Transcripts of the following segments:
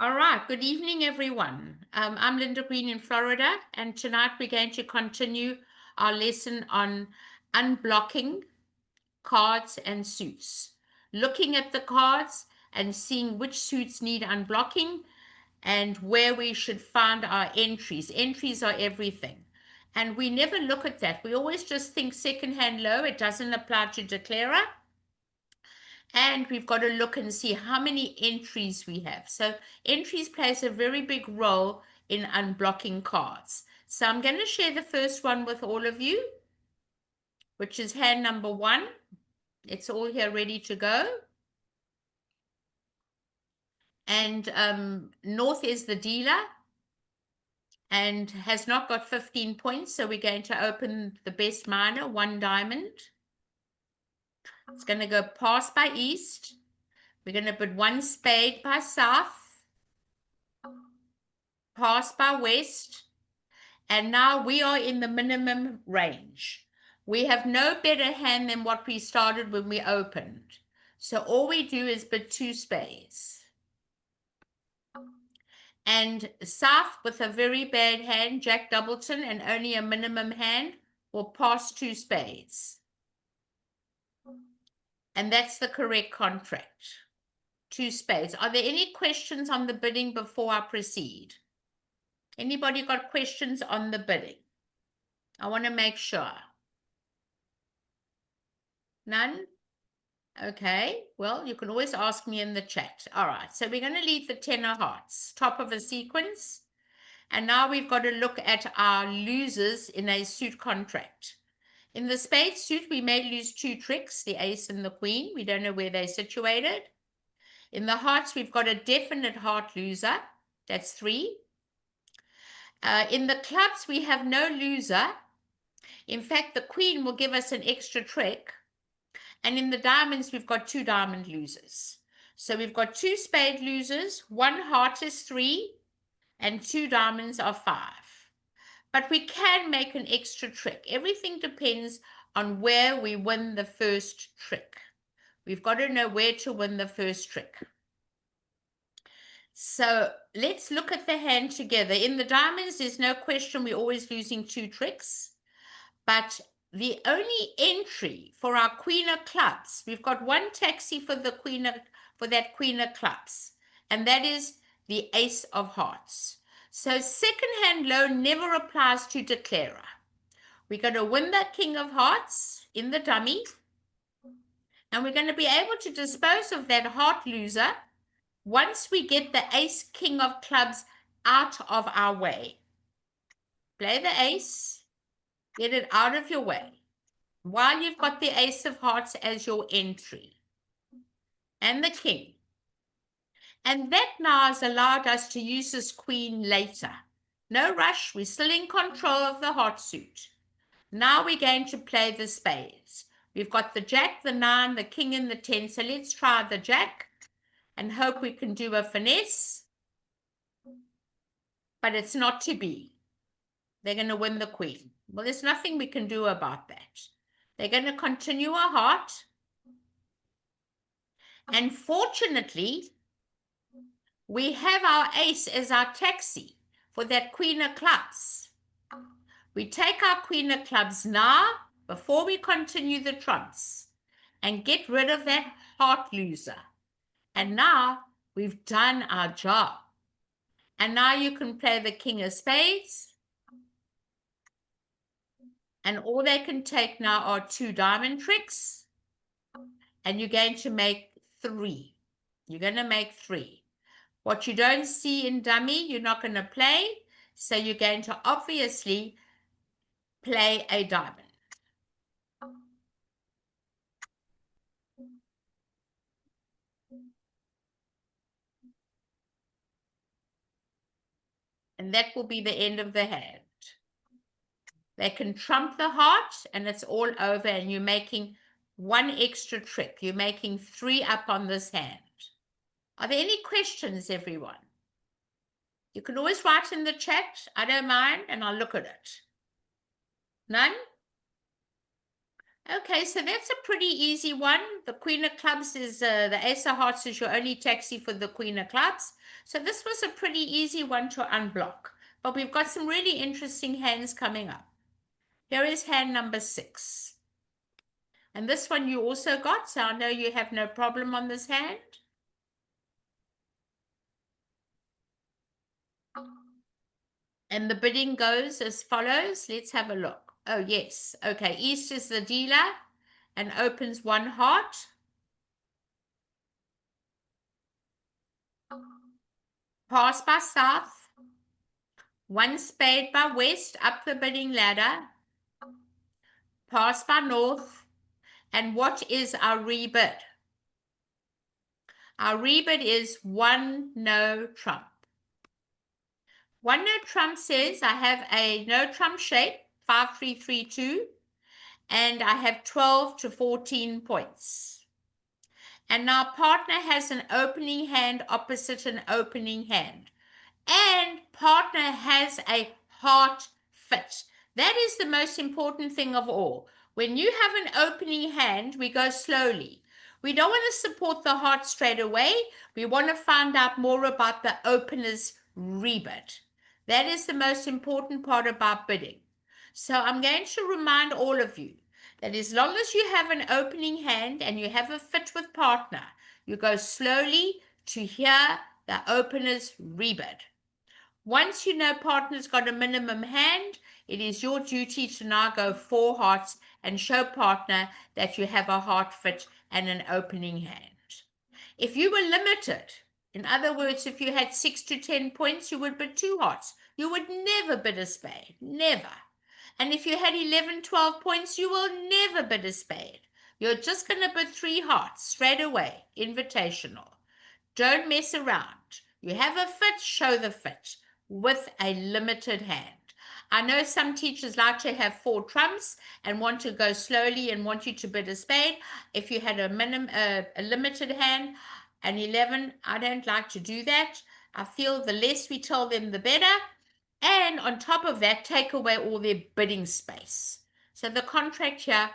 All right, good evening, everyone. I'm Linda Green in Florida, and tonight we're going to continue our lesson on unblocking cards and suits. Looking at the cards and seeing which suits need unblocking and where we should find our entries. Entries are everything. And we never look at that. We always just think second hand low. It doesn't apply to declarer. And we've got to look and see how many entries we have. So entries plays a very big role in unblocking cards. So I'm going to share the first one with all of you, which is hand number 1. It's all here ready to go. And North is the dealer and has not got 15 points. So we're going to open the best minor, 1 diamond. It's going to go pass by East. We're going to put 1 spade by South. Pass by West. And now we are in the minimum range. We have no better hand than what we started when we opened. So all we do is put 2 spades. And South with a very bad hand, Jack Doubleton, and only a minimum hand, will pass 2 spades. And that's the correct contract. 2 spades. Are there any questions on the bidding before I proceed? Anybody got questions on the bidding? I want to make sure. None? Okay, well, you can always ask me in the chat. All right, so we're going to leave the 10 of hearts, top of a sequence. And now we've got to look at our losers in a suit contract. In the spade suit, we may lose 2 tricks, the ace and the queen. We don't know where they're situated. In the hearts, we've got a definite heart loser. That's 3. In the clubs, we have no loser. In fact, the queen will give us an extra trick. And in the diamonds, we've got 2 diamond losers. So we've got 2 spade losers, 1 heart is 3, and 2 diamonds are 5. But we can make an extra trick. Everything depends on where we win the first trick. We've got to know where to win the first trick. So let's look at the hand together. In the diamonds, there's no question we're always losing 2 tricks. But the only entry for our queen of clubs, we've got 1 taxi for the that queen of clubs, and that is the ace of hearts. So second hand low never applies to declarer. We're going to win that king of hearts in the dummy, and we're going to be able to dispose of that heart loser once we get the ace king of clubs out of our way. Play the ace, get it out of your way, while you've got the ace of hearts as your entry and the king. And that now has allowed us to use this queen later. No rush, we're still in control of the heart suit. Now we're going to play the spades. We've got the jack, the 9, the king, and the 10. So let's try the jack and hope we can do a finesse. But it's not to be. They're going to win the queen. Well, there's nothing we can do about that. They're going to continue a heart. And fortunately, we have our ace as our taxi for that queen of clubs. We take our queen of clubs now before we continue the trumps and get rid of that heart loser. And now we've done our job. And now you can play the king of spades. And all they can take now are 2 diamond tricks. And you're going to make 3. You're going to make 3. What you don't see in dummy, you're not going to play. So you're going to obviously play a diamond. And that will be the end of the hand. They can trump the heart and it's all over, and you're making 1 extra trick. You're making 3 up on this hand. Are there any questions, everyone? You can always write in the chat. I don't mind, and I'll look at it. None? Okay, so that's a pretty easy one. The Queen of Clubs is, the Ace of Hearts is your only taxi for the Queen of Clubs. So this was a pretty easy one to unblock. But we've got some really interesting hands coming up. Here is hand number 6. And this one you also got, so I know you have no problem on this hand. And the bidding goes as follows. Let's have a look. Oh, yes. Okay, East is the dealer and opens 1 heart. Pass by South. 1 spade by West up the bidding ladder. Pass by North. And what is our rebid? Our rebid is 1 no trump. 1 no trump says I have a no trump shape, 5-3-3-2, and I have 12 to 14 points. And now partner has an opening hand opposite an opening hand. And partner has a heart fit. That is the most important thing of all. When you have an opening hand, we go slowly. We don't want to support the heart straight away. We want to find out more about the opener's rebid. That is the most important part about bidding. So I'm going to remind all of you that as long as you have an opening hand and you have a fit with partner, you go slowly to hear the opener's rebid. Once you know partner's got a minimum hand, it is your duty to now go 4 hearts and show partner that you have a heart fit and an opening hand. If you were limited, in other words, if you had 6 to 10 points, you would bid 2 hearts. You would never bid a spade, never. And if you had 11, 12 points, you will never bid a spade. You're just going to bid 3 hearts straight away, invitational. Don't mess around. You have a fit, show the fit with a limited hand. I know some teachers like to have 4 trumps and want to go slowly and want you to bid a spade. If you had a limited hand, an 11, I don't like to do that. I feel the less we tell them, the better. And on top of that, take away all their bidding space. So the contract here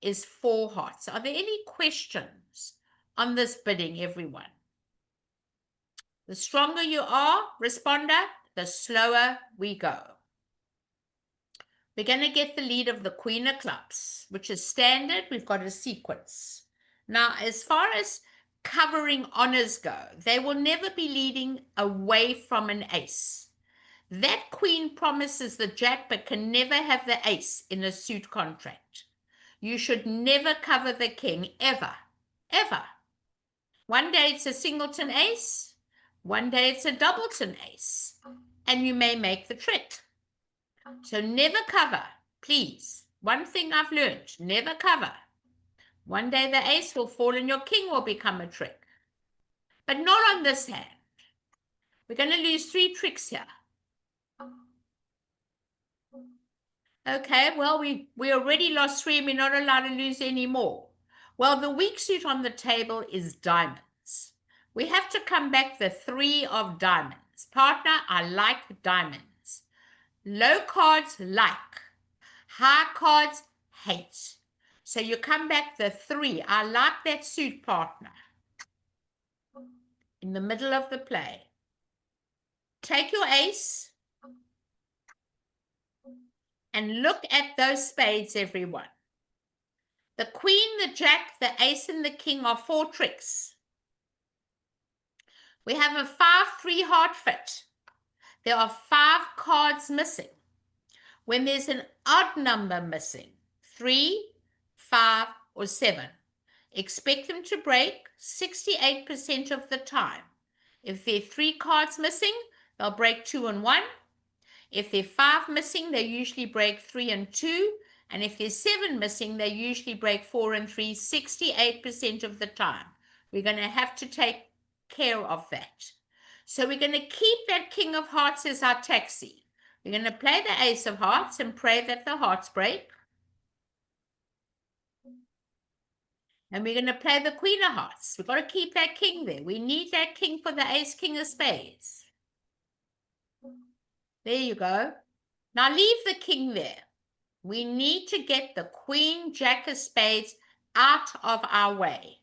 is 4 hearts. Are there any questions on this bidding, everyone? The stronger you are, responder, the slower we go. We're going to get the lead of the Queen of Clubs, which is standard. We've got a sequence. Now, as far as covering honors go, they will never be leading away from an ace. That queen promises the jack but can never have the ace in a suit contract. You should never cover the king, ever, ever. One day it's a singleton ace, one day it's a doubleton ace, and you may make the trick. So never cover, please. One thing I've learned, never cover. One day the ace will fall and your king will become a trick. But not on this hand. We're going to lose 3 tricks here. Okay, well, we already lost 3 and we're not allowed to lose any more. Well, the weak suit on the table is diamonds. We have to come back the 3 of diamonds. Partner, I like diamonds. Low cards, like. High cards, hate. So you come back the 3. I like that suit, partner. In the middle of the play. Take your ace and look at those spades, everyone. The queen, the jack, the ace, and the king are 4 tricks. We have a 5-3 heart fit. There are 5 cards missing. When there's an odd number missing, 3, 5, or 7, expect them to break 68% of the time. If there are 3 cards missing, they'll break 2 and 1. If there are 5 missing, they usually break 3 and 2. And if there's 7 missing, they usually break 4 and 3, 68% of the time. We're going to have to take care of that. So we're going to keep that king of hearts as our taxi. We're going to play the ace of hearts and pray that the hearts break. And we're going to play the queen of hearts. We've got to keep that king there. We need that king for the ace, king of spades. There you go. Now leave the king there. We need to get the queen, jack of spades out of our way.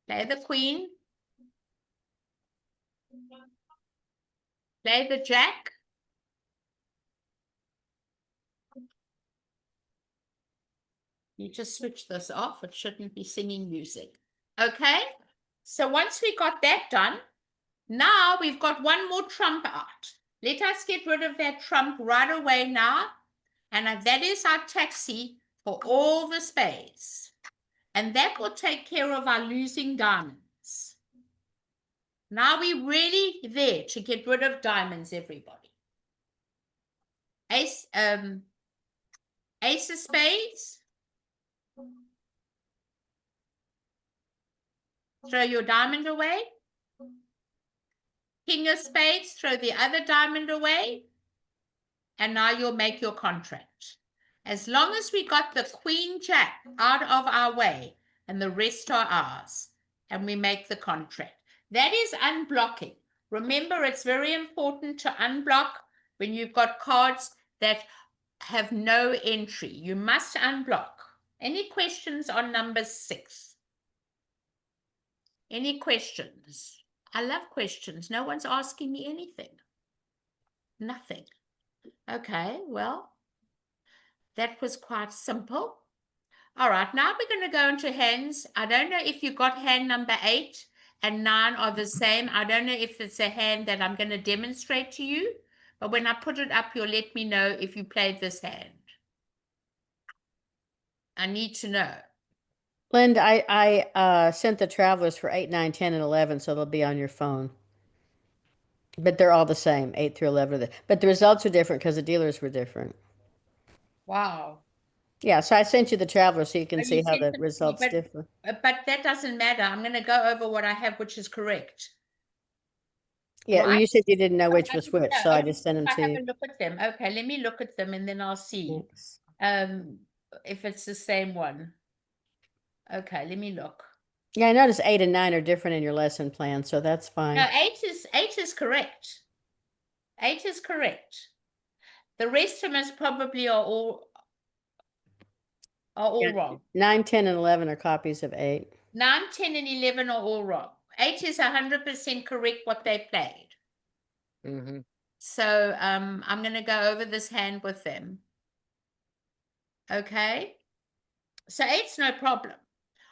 Play the queen. Play the jack. You just switch this off. It shouldn't be singing music. Okay. So once we got that done, now we've got one more trump out. Let us get rid of that trump right away now. And that is our taxi for all the spades. And that will take care of our losing diamonds. Now we're really there to get rid of diamonds, everybody. Ace of spades. Throw your diamond away. King of spades, throw the other diamond away. And now you'll make your contract. As long as we got the queen jack out of our way and the rest are ours, and we make the contract. That is unblocking. Remember, it's very important to unblock when you've got cards that have no entry. You must unblock. Any questions on number 6? Any questions? I love questions. No one's asking me anything. Nothing. Okay, well, that was quite simple. All right, now we're going to go into hands. I don't know if you got hand number 8 and 9 are the same. I don't know if it's a hand that I'm going to demonstrate to you, but when I put it up, you'll let me know if you played this hand. I need to know. Linda, I sent the travelers for 8, 9, 10, and 11, so they'll be on your phone. But they're all the same, 8 through 11. But the results are different because the dealers were different. Wow. Yeah, so I sent you the travelers so you can Oh, see you how sent the it to me, results differ. But that doesn't matter. I'm going to go over what I have, which is correct. Yeah, well, Right? you said you didn't know which I was didn't which, know. so I Okay, just sent them I to have you. a look at them. Okay, let me look at them and then I'll see Thanks. if it's the same one. Okay, let me look. Yeah, I noticed 8 and 9 are different in your lesson plan, so that's fine. No, 8 is correct. 8 is correct. The rest of us probably are all Yeah, wrong. 9, 10, and 11 are copies of 8. 9, 10, and 11 are all wrong. 8 is 100% correct what they played. Mm-hmm. So I'm going to go over this hand with them. Okay. So 8's no problem.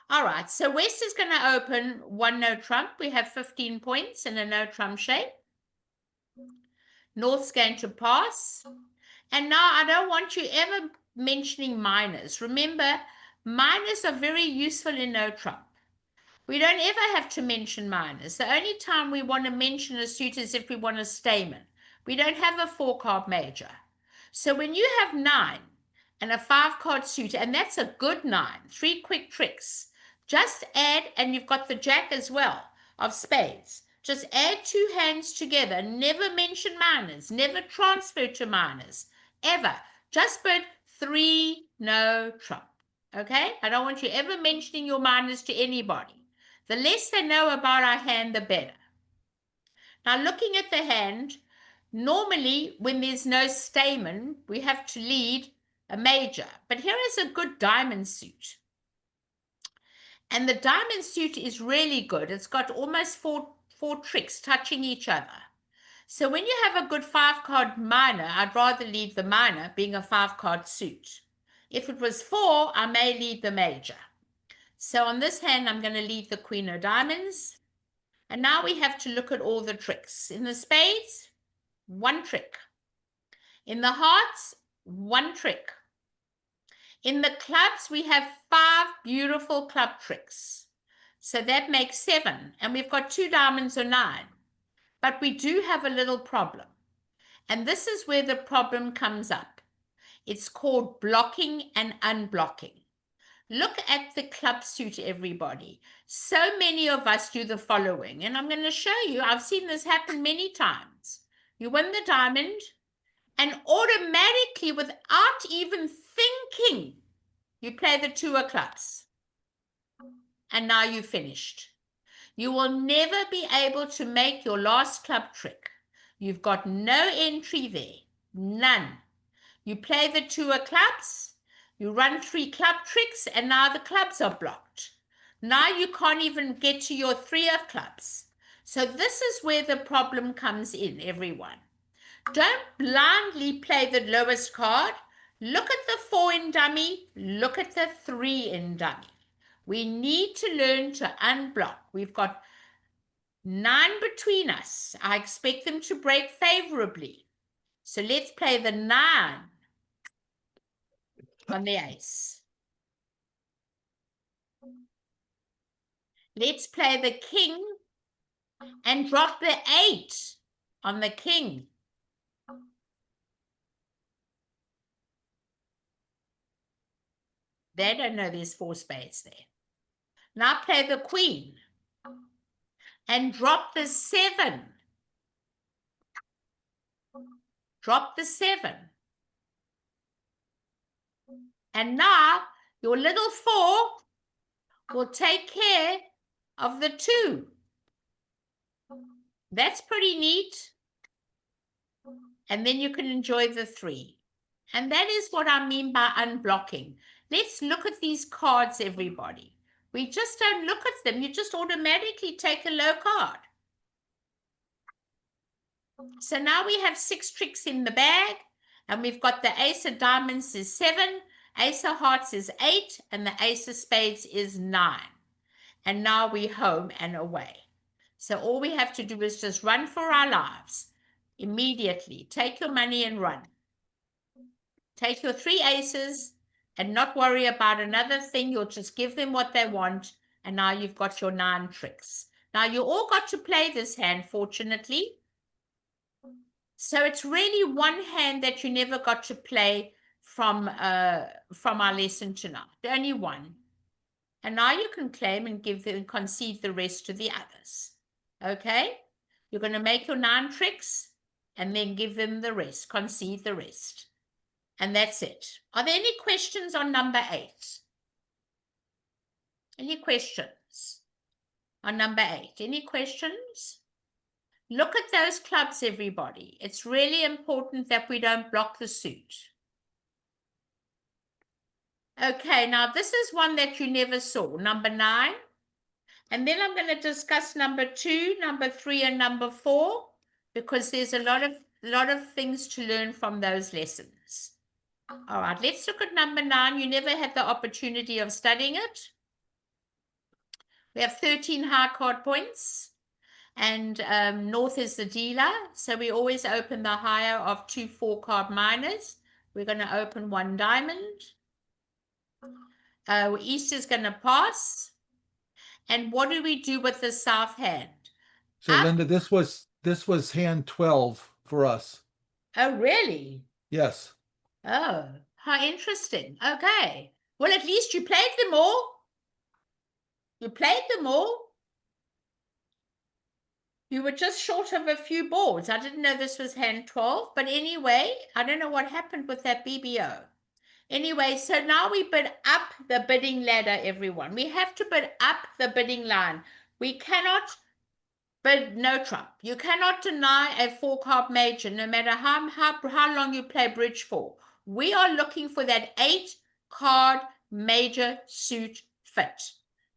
All right. So West is going to open 1 no trump. We have 15 points in a no trump shape. North's going to pass. And now I don't want you ever mentioning minors. Remember, minors are very useful in no trump. We don't ever have to mention minors. The only time we want to mention a suit is if we want a stamen. We don't have a 4-card major. So when you have 9 and a 5-card suit, and that's a good 9, 3 quick tricks, just add, and you've got the jack as well of spades. Just add 2 hands together. Never mention minors. Never transfer to minors. Ever. Just put 3 no trump. Okay? I don't want you ever mentioning your minors to anybody. The less they know about our hand, the better. Now, looking at the hand, normally when there's no stamen, we have to lead a major. But here is a good diamond suit. And the diamond suit is really good. It's got almost four tricks touching each other. So when you have a good 5-card minor, I'd rather lead the minor, being a 5-card suit. If it was 4, I may lead the major. So on this hand, I'm going to leave the queen of diamonds. And now we have to look at all the tricks. In the spades, 1 trick. In the hearts, 1 trick. In the clubs, we have 5 beautiful club tricks. So that makes 7. And we've got 2 diamonds or 9. But we do have a little problem. And this is where the problem comes up. It's called blocking and unblocking. Look at the club suit, everybody. So many of us do the following, and I'm going to show you. I've seen this happen many times. You win the diamond, and automatically, without even thinking, you play the 2 of clubs. And now you've finished. You will never be able to make your last club trick. You've got no entry there. None. You play the 2 of clubs, you run 3 club tricks, and now the clubs are blocked. Now you can't even get to your 3 of clubs. So this is where the problem comes in, everyone. Don't blindly play the lowest card. Look at the 4 in dummy. Look at the 3 in dummy. We need to learn to unblock. We've got 9 between us. I expect them to break favorably. So let's play the 9 on the ace. Let's play the king and drop the 8 on the king. They don't know there's 4 spades there. Now play the queen and drop the 7. Drop the 7. And now your little 4 will take care of the 2. That's pretty neat. And then you can enjoy the 3. And that is what I mean by unblocking. Let's look at these cards, everybody. We just don't look at them. You just automatically take a low card. So now we have 6 tricks in the bag. And we've got the ace of diamonds is 7, ace of hearts is 8, and the ace of spades is 9. And now we're home and away. So all we have to do is just run for our lives. Immediately, take your money and run. Take your 3 aces and not worry about another thing. You'll just give them what they want. And now you've got your 9 tricks. Now you all got to play this hand, fortunately. So it's really one hand that you never got to play from our lesson tonight. Only one. And now you can claim and give them, concede the rest to the others. Okay? You're going to make your 9 tricks and then give them the rest, concede the rest. And that's it. Are there any questions on number 8? Any questions on number 8? Any questions? Look at those clubs, everybody. It's really important that we don't block the suit. Okay, now this is one that you never saw, number 9. And then I'm going to discuss number 2, number 3, and number 4, because there's a lot of things to learn from those lessons. All right, let's look at number 9. You never had the opportunity of studying it. We have 13 high card points, and North is the dealer. So we always open the higher of 2 4-card minors. We're going to open 1 diamond. East is going to pass. And what do we do with the south hand? So Linda, this was hand 12 for us. Oh, really? Yes. Oh, how interesting. Okay. Well, at least you played them all. You played them all. You were just short of a few boards. I didn't know this was hand 12. But anyway, I don't know what happened with that BBO. Anyway, so now we bid up the bidding ladder, everyone. We have to bid up the bidding line. We cannot bid no trump. You cannot deny a 4-card major, no matter how long you play bridge for. We are looking for that 8-card major suit fit.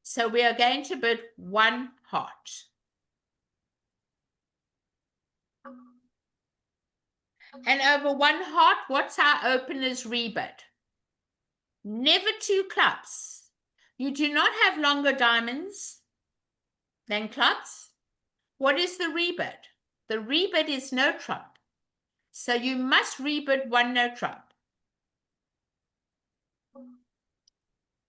So we are going to bid 1 heart. And over 1 heart, what's our opener's rebid? Never 2 clubs. You do not have longer diamonds than clubs. What is the rebid? The rebid is no trump. So you must rebid 1 no trump.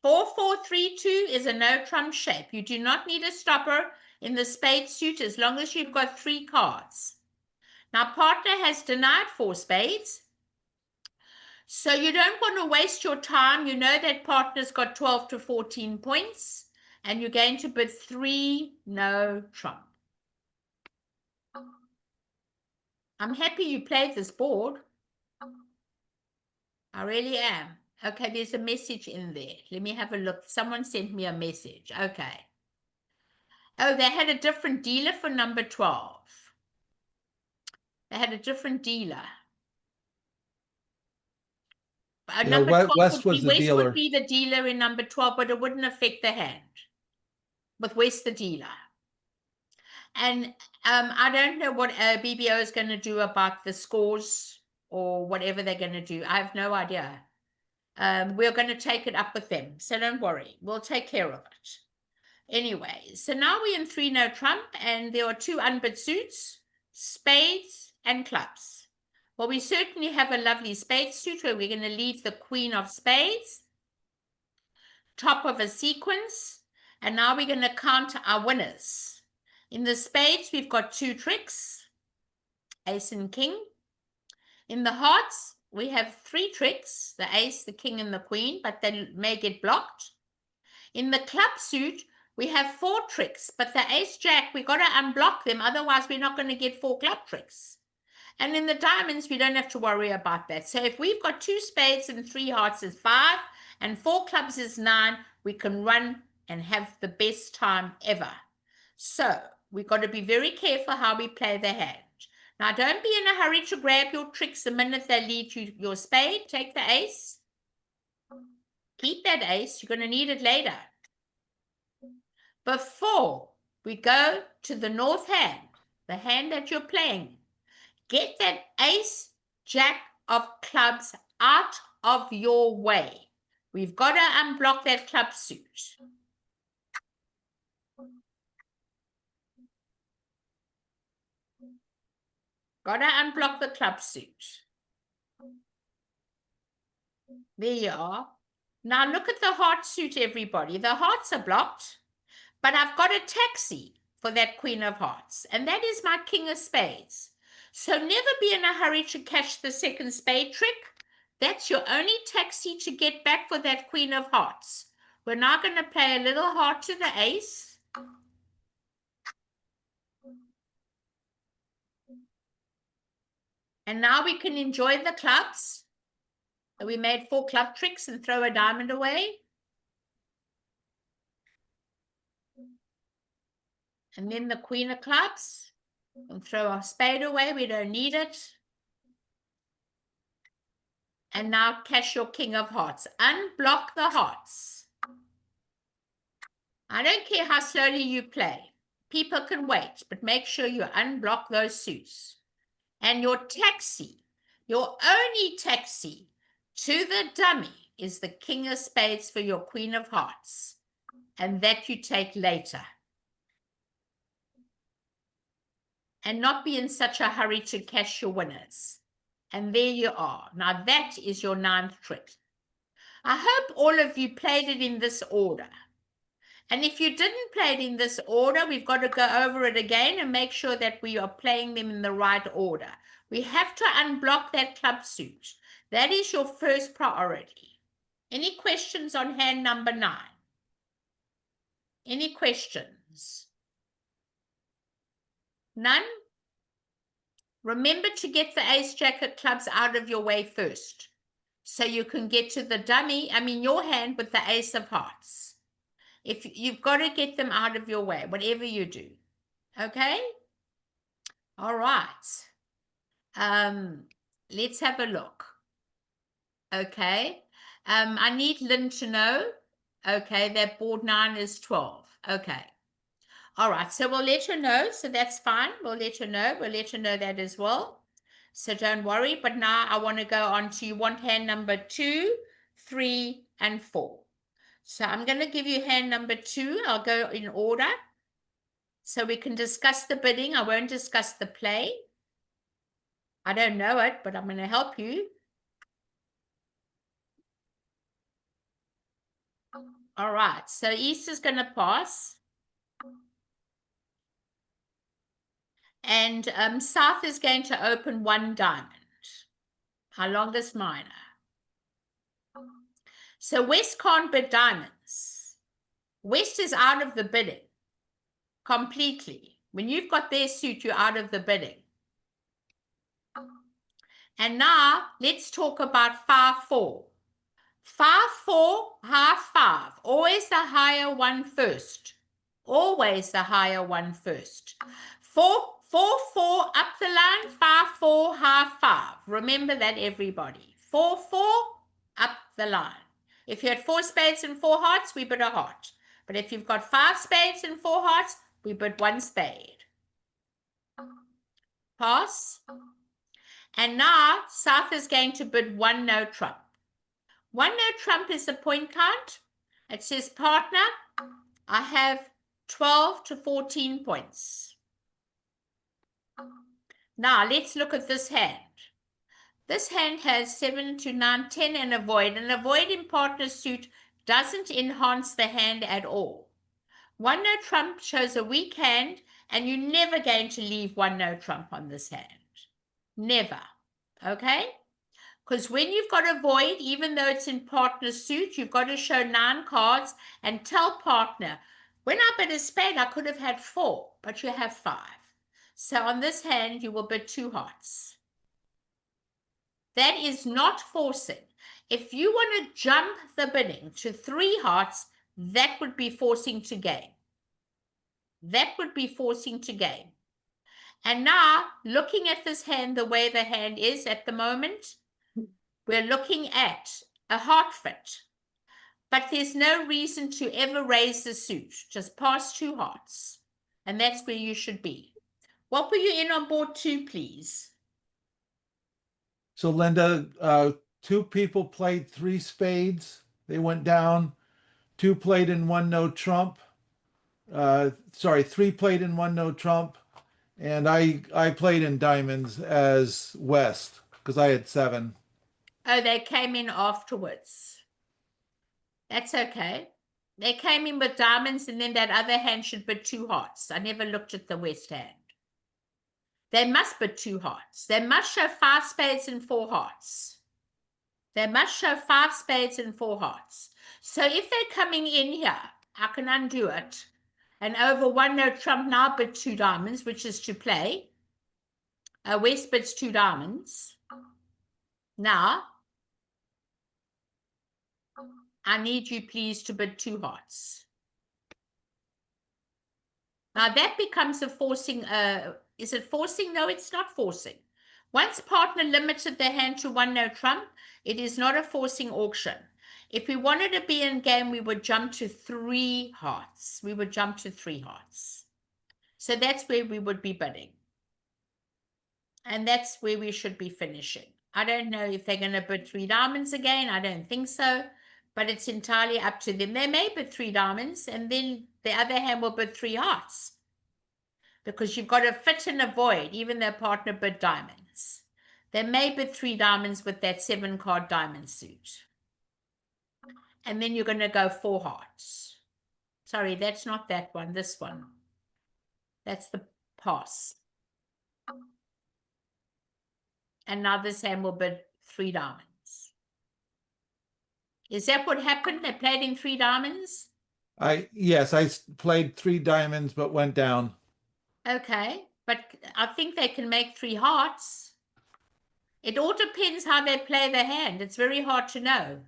4-4-3-2 is a no trump shape. You do not need a stopper in the spade suit as long as you've got 3 cards. Now, partner has denied 4 spades. So you don't want to waste your time. You know that partner's got 12 to 14 points. And you're going to bid 3 no trump. I'm happy you played this board. I really am. Okay, there's a message in there. Let me have a look. Someone sent me a message. Okay. Oh, they had a different dealer for number 12. They had a different dealer. Number 12 West would was be, the West dealer. would be the dealer in number 12, but it wouldn't affect the hand with West the dealer. And I don't know what BBO is going to do about the scores or whatever they're going to do. I have no idea. We're going to take it up with them. So don't worry. We'll take care of it. Anyway, so now we're in 3-no trump, and there are 2 unbid suits, spades and clubs. Well, we certainly have a lovely spade suit where we're going to leave the queen of spades, top of a sequence, and now we're going to count our winners. In the spades, we've got 2 tricks, ace and king. In the hearts, we have 3 tricks, the ace, the king, and the queen, but they may get blocked. In the club suit, we have 4 tricks, but the ace jack, we got to unblock them, otherwise we're not going to get 4 club tricks. And in the diamonds, we don't have to worry about that. So if we've got 2 spades and 3 hearts is 5, and 4 clubs is 9, we can run and have the best time ever. So we've got to be very careful how we play the hand. Now, don't be in a hurry to grab your tricks the minute they lead you your spade. Take the ace. Keep that ace. You're going to need it later. Before we go to the north hand, the hand that you're playing, get that ace, jack of clubs out of your way. We've got to unblock that club suit. Got to unblock the club suit. There you are. Now look at the heart suit, everybody. The hearts are blocked, but I've got a taxi for that queen of hearts, and that is my king of spades. So never be in a hurry to catch the second spade trick. That's your only taxi to get back for that queen of hearts. We're now going to play a little heart to the ace. And now we can enjoy the clubs. So we made 4 club tricks and throw a diamond away. And then the queen of clubs. And throw our spade away. We don't need it. And now cash your king of hearts. Unblock the hearts. I don't care how slowly you play. People can wait, but make sure you unblock those suits. And your taxi, your only taxi to the dummy is the king of spades for your queen of hearts. And that you take later. And not be in such a hurry to cash your winners. And there you are. Now that is your 9th trick. I hope all of you played it in this order. And if you didn't play it in this order, we've got to go over it again and make sure that we are playing them in the right order. We have to unblock that club suit. That is your first priority. Any questions on hand number 9? Any questions? None? Remember to get the ace jack of clubs out of your way first, so you can get to the dummy, your hand with the ace of hearts. If you've got to get them out of your way, whatever you do. Okay? All right. Let's have a look. Okay. I need Lynn to know. Okay, that board 9 is 12. Okay. All right, so we'll let her know. So that's fine. We'll let her know. We'll let her know that as well. So don't worry. But now I want to go on to, you want hand number 2, 3, and 4. So I'm going to give you hand number 2. I'll go in order. So we can discuss the bidding. I won't discuss the play. I don't know it, but I'm going to help you. All right, so East is going to pass. And South is going to open 1 diamond. Our longest minor. So West can't bid diamonds. West is out of the bidding. Completely. When you've got their suit, you're out of the bidding. And now let's talk about 5-4. 5-4, half 5. Always the higher one first. Always the higher one first. 4-4 up the line, 5-4, half 5. Remember that, everybody. 4-4 up the line. If you had 4 spades and 4 hearts, we bid a heart. But if you've got 5 spades and 4 hearts, we bid 1 spade. Pass. And now South is going to bid 1 no trump. 1 no trump is the point count. It says, partner, I have 12 to 14 points. Now let's look at this hand. This hand has 7 to 9, 10 and a void in partner suit doesn't enhance the hand at all. 1 no trump shows a weak hand, and you're never going to leave 1 no trump on this hand. Never. Okay? Because when you've got a void, even though it's in partner suit, you've got to show 9 cards and tell partner, when I bid a spade, I could have had 4, but you have 5. So on this hand, you will bid 2 hearts. That is not forcing. If you want to jump the bidding to 3 hearts, that would be forcing to game. That would be forcing to game. And now, looking at this hand the way the hand is at the moment, we're looking at a heart fit. But there's no reason to ever raise the suit. Just pass 2 hearts. And that's where you should be. What were you in on board 2, please? So Linda, 2 people played 3 spades. They went down. 2 played in 1 no trump. 3 played in 1 no trump. And I played in diamonds as West because I had 7. Oh, they came in afterwards. That's okay. They came in with diamonds, and then that other hand should bid 2 hearts. I never looked at the West hand. They must bid 2 hearts. They must show 5 spades and 4 hearts. They must show 5 spades and 4 hearts. So if they're coming in here, I can undo it. And over 1 no trump now bid 2 diamonds, which is to play. West bids 2 diamonds. Now, I need you please to bid 2 hearts. Now that becomes a forcing, is it forcing? No, it's not forcing. Once partner limited their hand to 1 no trump, it is not a forcing auction. If we wanted to be in game, we would jump to 3 hearts. We would jump to 3 hearts. So that's where we would be bidding. And that's where we should be finishing. I don't know if they're going to bid 3 diamonds again. I don't think so. But it's entirely up to them. They may bid 3 diamonds, and then the other hand will bid 3 hearts. Because you've got to fit and avoid, even though partner bid diamonds. They may bid 3 diamonds with that 7-card diamond suit. And then you're going to go 4 hearts. Sorry, that's not that one, this one. That's the pass. And now this hand will bid 3 diamonds. Is that what happened? They played in 3 diamonds? Yes, I played 3 diamonds, but went down. Okay, but I think they can make 3 hearts. It all depends how they play the hand. It's very hard to know.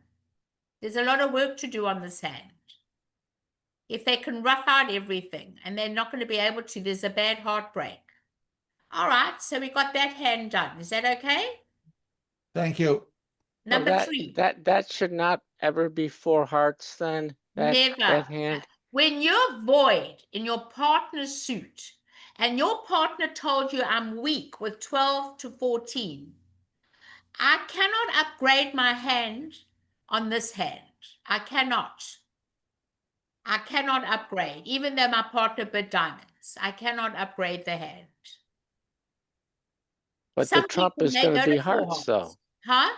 There's a lot of work to do on this hand. If they can rough out everything, and they're not going to be able to, there's a bad heartbreak. All right, so we got that hand done. Is that okay? Thank you. Number Well, 3. That should not ever be 4 hearts then. Never. That hand. When you're void in your partner's suit, and your partner told you I'm weak with 12 to 14, I cannot upgrade my hand on this hand. I cannot. I cannot upgrade, even though my partner bid diamonds. I cannot upgrade the hand. But Some the trump people is may going go to be to 4 hearts, though. Huh?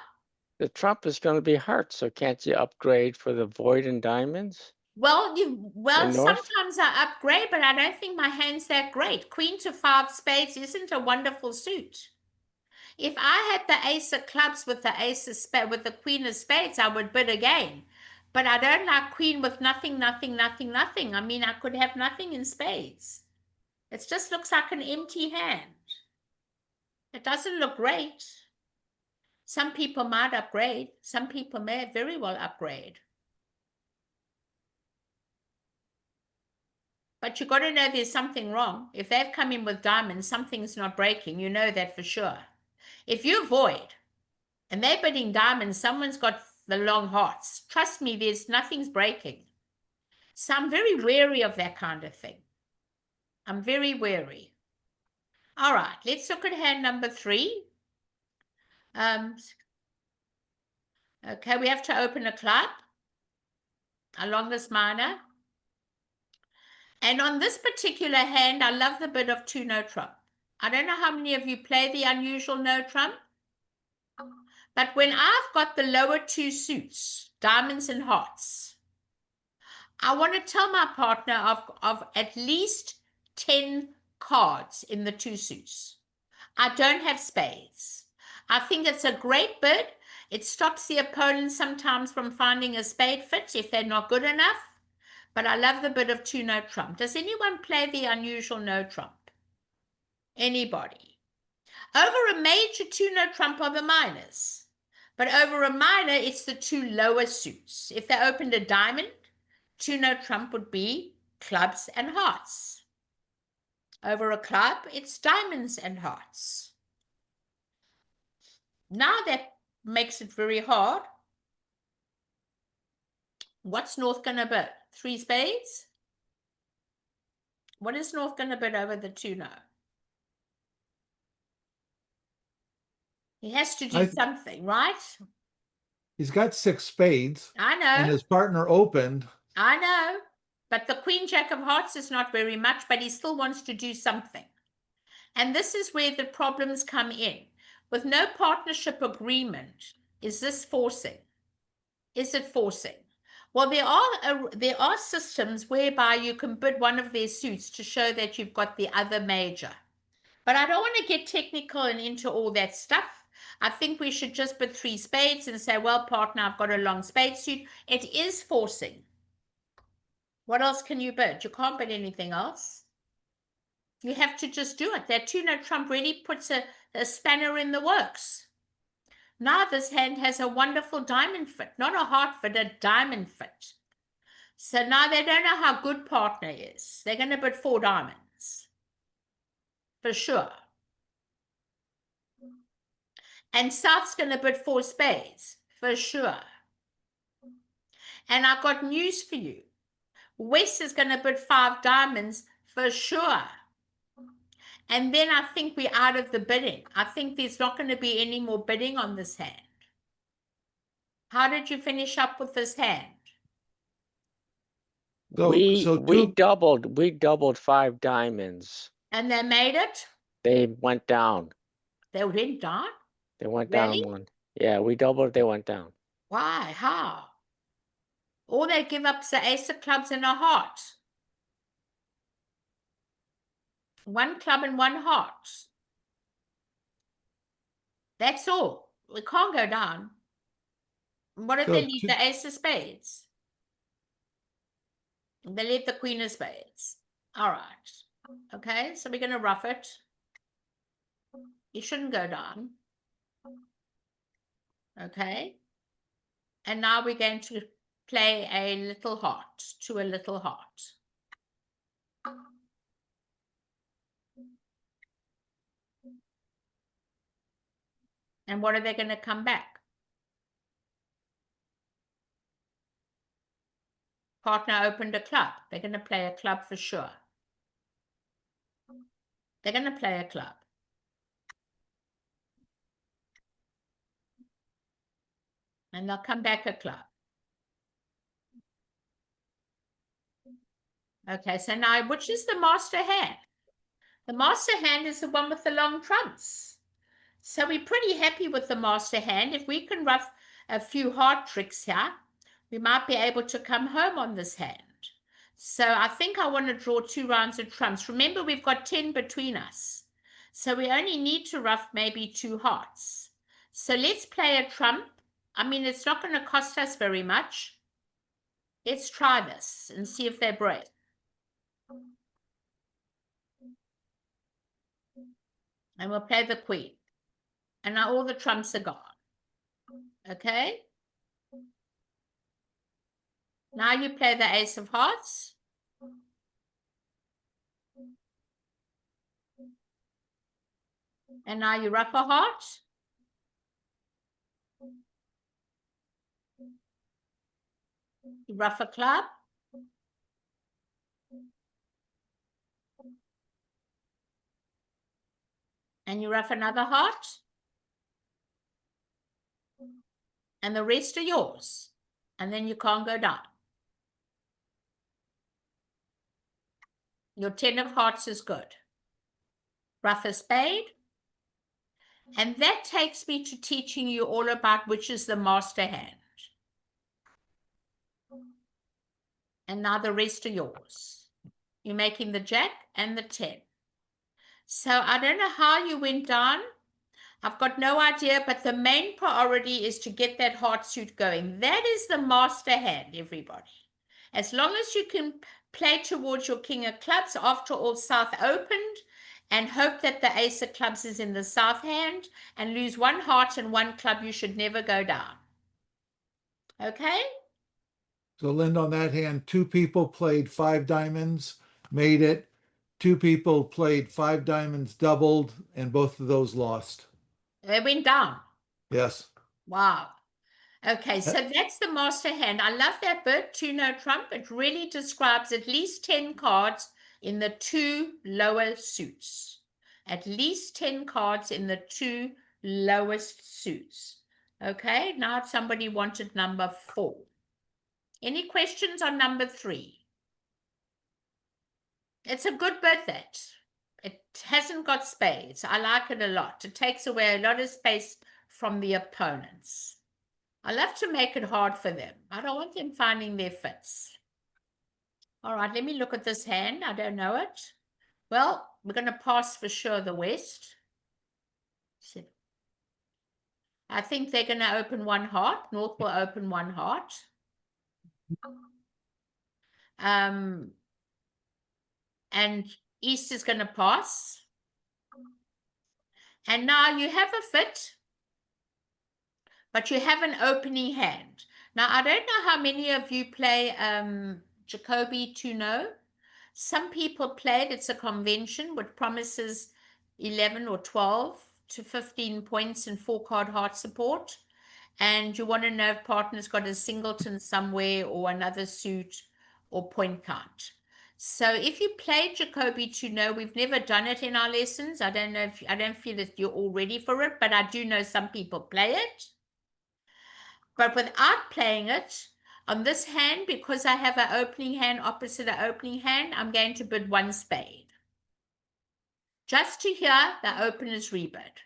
The trump is going to be hearts, so can't you upgrade for the void and diamonds? Well, North? sometimes I upgrade, but I don't think my hand's that great. Queen to 5 spades isn't a wonderful suit. If I had the ace of clubs with the ace of spades, with the queen of spades, I would bid again. But I don't like queen with nothing, nothing, nothing, nothing. I mean, I could have nothing in spades. It just looks like an empty hand. It doesn't look great. Some people might upgrade. Some people may very well upgrade. But you've got to know there's something wrong. If they've come in with diamonds, something's not breaking. You know that for sure. If you're void and they're bidding diamonds, someone's got the long hearts. Trust me, nothing's breaking. So I'm very wary of that kind of thing. I'm very wary. All right, let's look at hand number 3. Okay, we have to open a club along this minor. And on this particular hand, I love the bit of 2 no trump. I don't know how many of you play the unusual no trump, but when I've got the lower 2 suits, diamonds and hearts, I want to tell my partner of at least 10 cards in the 2 suits. I don't have spades. I think it's a great bid. It stops the opponent sometimes from finding a spade fit if they're not good enough. But I love the bit of 2 no trump. Does anyone play the unusual no trump? Anybody? Over a major 2 no trump are the minors. But over a minor, it's the 2 lower suits. If they opened a diamond, 2 no trump would be clubs and hearts. Over a club, it's diamonds and hearts. Now that makes it very hard. What's North going to bid? 3 spades? What is North going to bid over the 2 no? He has to do something, right? He's got 6 spades. I And know. his partner opened. I know. But the Queen Jack of Hearts is not very much, but he still wants to do something. And this is where the problems come in. With no partnership agreement, is this forcing? Is it forcing? Well, there are systems whereby you can bid one of their suits to show that you've got the other major. But I don't want to get technical and into all that stuff. I think we should just bid 3 spades and say, well, partner, I've got a long spade suit. It is forcing. What else can you bid? You can't bid anything else. You have to just do it. That 2 no trump really puts a spanner in the works. Now this hand has a wonderful diamond fit, not a heart fit, a diamond fit. So now they don't know how good partner is. They're going to bid 4 diamonds. For sure. And South's going to bid 4 spades. For sure. And I've got news for you. West is going to bid 5 diamonds. For sure. And then I think we're out of the bidding. I think there's not going to be any more bidding on this hand. How did you finish up with this hand? We doubled 5 diamonds. And they made it? They went down. They went down? They went Really? down 1. Yeah, we doubled, they went down. Why? How? All they give up is the ace of clubs and a heart. 1 club and 1 heart. That's all. We can't go down. What if they leave the ace of spades? They leave the queen of spades. All right. Okay, so we're going to rough it. You shouldn't go down. Okay. And now we're going to play a little heart to a little heart. And what are they going to come back? Partner opened a club. They're going to play a club for sure. They're going to play a club. And they'll come back a club. Okay, so now which is the master hand? The master hand is the one with the long trumps. So we're pretty happy with the master hand. If we can rough a few hard tricks here, we might be able to come home on this hand. So I think I want to draw 2 rounds of trumps. Remember, we've got 10 between us. So we only need to rough maybe 2 hearts. So let's play a trump. I mean, it's not going to cost us very much. Let's try this and see if they break. And we'll play the queen. And now all the trumps are gone. Okay? Now you play the ace of hearts. And now you rough a heart. You ruff a club. And you ruff another heart. And the rest are yours. And then you can't go down. Your 10 of hearts is good. Ruff a spade. And that takes me to teaching you all about which is the master hand. And now the rest are yours. You're making the jack and the 10. So I don't know how you went down. I've got no idea, but the main priority is to get that heart suit going. That is the master hand, everybody. As long as you can play towards your king of clubs, after all, south opened, and hope that the ace of clubs is in the south hand, and lose one heart and one club, you should never go down. Okay? So Linda, on that hand, 2 people played 5 diamonds, made it. 2 people played 5 diamonds, doubled, and both of those lost. They went down. Yes. Wow. Okay, so that's the master hand. I love that bit, 2 no trump. It really describes at least 10 cards in the 2 lower suits. At least 10 cards in the 2 lowest suits. Okay, now somebody wanted number 4. Any questions on number 3? It's a good bit, that. It hasn't got spades. I like it a lot. It takes away a lot of space from the opponents. I love to make it hard for them. I don't want them finding their fits. All right, let me look at this hand. I don't know it. Well, we're going to pass for sure the West. I think they're going to open one heart. North will open one heart. And East is going to pass. And now you have a fit, but you have an opening hand. Now, I don't know how many of you play Jacoby to know. Some people play it. It's a convention which promises 11 or 12 to 15 points and 4-card heart support. And you want to know if partner's got a singleton somewhere or another suit or point count. So if you play Jacoby to know, we've never done it in our lessons. I don't know if I don't feel that you're all ready for it, but I do know some people play it. But without playing it, on this hand, because I have an opening hand opposite an opening hand, I'm going to bid 1 spade. Just to hear the opener's rebid.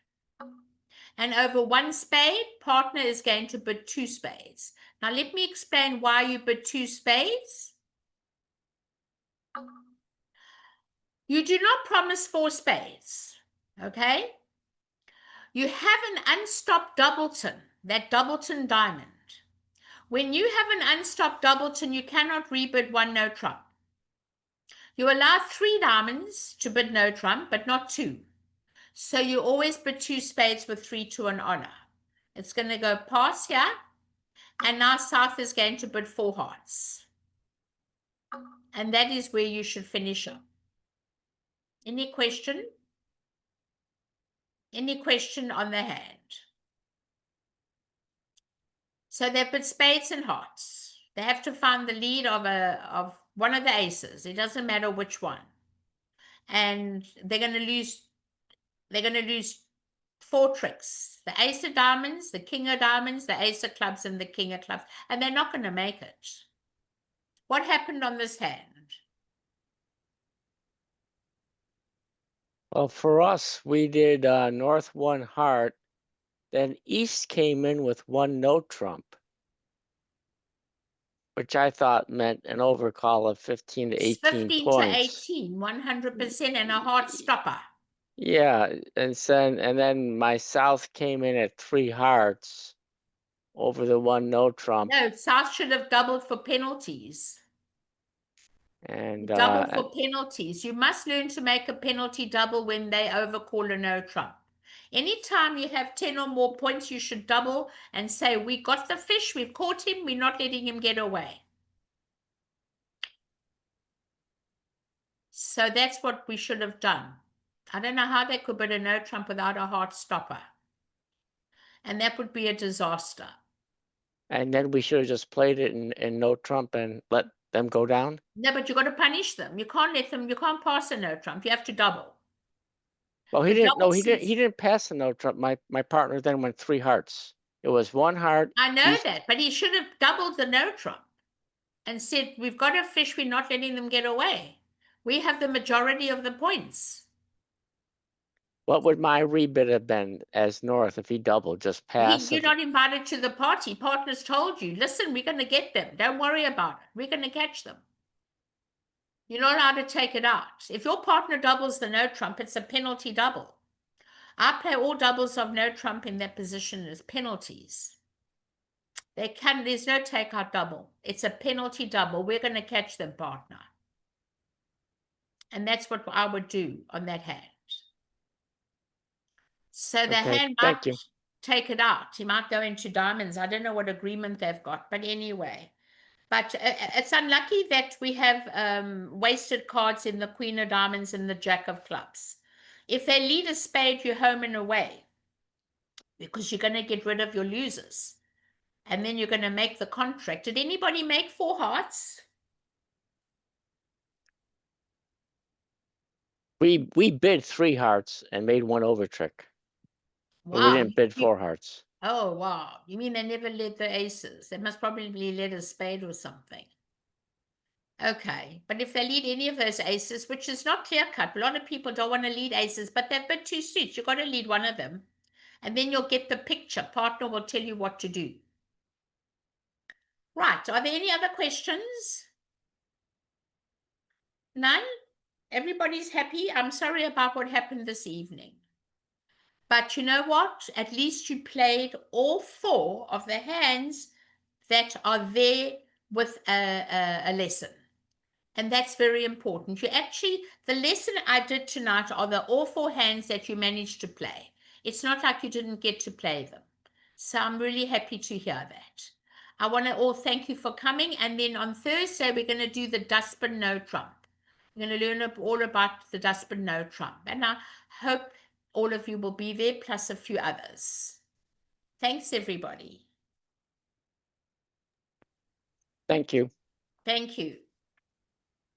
And over 1 spade, partner is going to bid 2 spades. Now let me explain why you bid 2 spades. You do not promise 4 spades, okay? You have an unstopped doubleton, that doubleton diamond. When you have an unstopped doubleton, you cannot rebid 1 no trump. You allow 3 diamonds to bid no trump, but not 2. So you always bid 2 spades with 3 to an honor. It's going to go pass here. And now South is going to bid 4 hearts. And that is where you should finish up. Any question? Any question on the hand? So they've bid spades and hearts. They have to find the lead of one of the aces. It doesn't matter which one. And they're going to lose 4 tricks. The ace of diamonds, the king of diamonds, the ace of clubs, and the king of clubs. And they're not going to make it. What happened on this hand? Well, for us, we did North 1 heart, then East came in with 1 no trump, which I thought meant an overcall of 15 to 18 15 points. to 18, 100%, and a heart stopper. Yeah, and then my South came in at 3 hearts over the 1 no trump. No, South should have doubled for penalties. And Double for penalties. You must learn to make a penalty double when they overcall a no trump. Anytime you have 10 or more points, you should double and say, we got the fish, we've caught him, we're not letting him get away. So that's what we should have done. I don't know how they could bid a no trump without a heart stopper. And that would be a disaster. And then we should have just played it in no trump and let them go down? No, but you got to punish them. You can't let them, you can't pass a no trump. You have to double. Well, he The didn't, no, double he didn't, suits- he didn't pass the no trump. My partner then went 3 hearts. It was 1 heart. I know he's- that, but he should have doubled the no trump and said, we've got a fish, we're not letting them get away. We have the majority of the points. What would my rebid have been as north if he doubled, just passive? You're not invited to the party. Partners told you, listen, we're going to get them. Don't worry about it. We're going to catch them. You're not allowed to take it out. If your partner doubles the no trump, it's a penalty double. I play all doubles of no trump in that position as penalties. There's no takeout double. It's a penalty double. We're going to catch them, partner. And that's what I would do on that hand. So the hand thank might you. take it out. He might go into diamonds. I don't know what agreement they've got, but anyway. But it's unlucky that we have wasted cards in the Queen of Diamonds and the Jack of Clubs. If they lead a spade, you're home and away because you're going to get rid of your losers. And then you're going to make the contract. Did anybody make 4 hearts? We bid 3 hearts and made 1 over trick. But we didn't bid 4 hearts. Oh, wow. You mean they never led the aces? They must probably lead a spade or something. Okay, but if they lead any of those aces, which is not clear-cut, a lot of people don't want to lead aces, but they've got 2 suits. You've got to lead one of them. And then you'll get the picture. Partner will tell you what to do. Right. Are there any other questions? None? Everybody's happy? I'm sorry about what happened this evening. But you know what? At least you played all 4 of the hands that are there with a lesson. And that's very important. You actually, the lesson I did tonight are the all 4 hands that you managed to play. It's not like you didn't get to play them. So I'm really happy to hear that. I want to all thank you for coming. And then on Thursday, we're going to do the dustbin no trump. We're going to learn all about the dustbin no trump. And I hope all of you will be there, plus a few others. Thanks, everybody. Thank you. Thank you.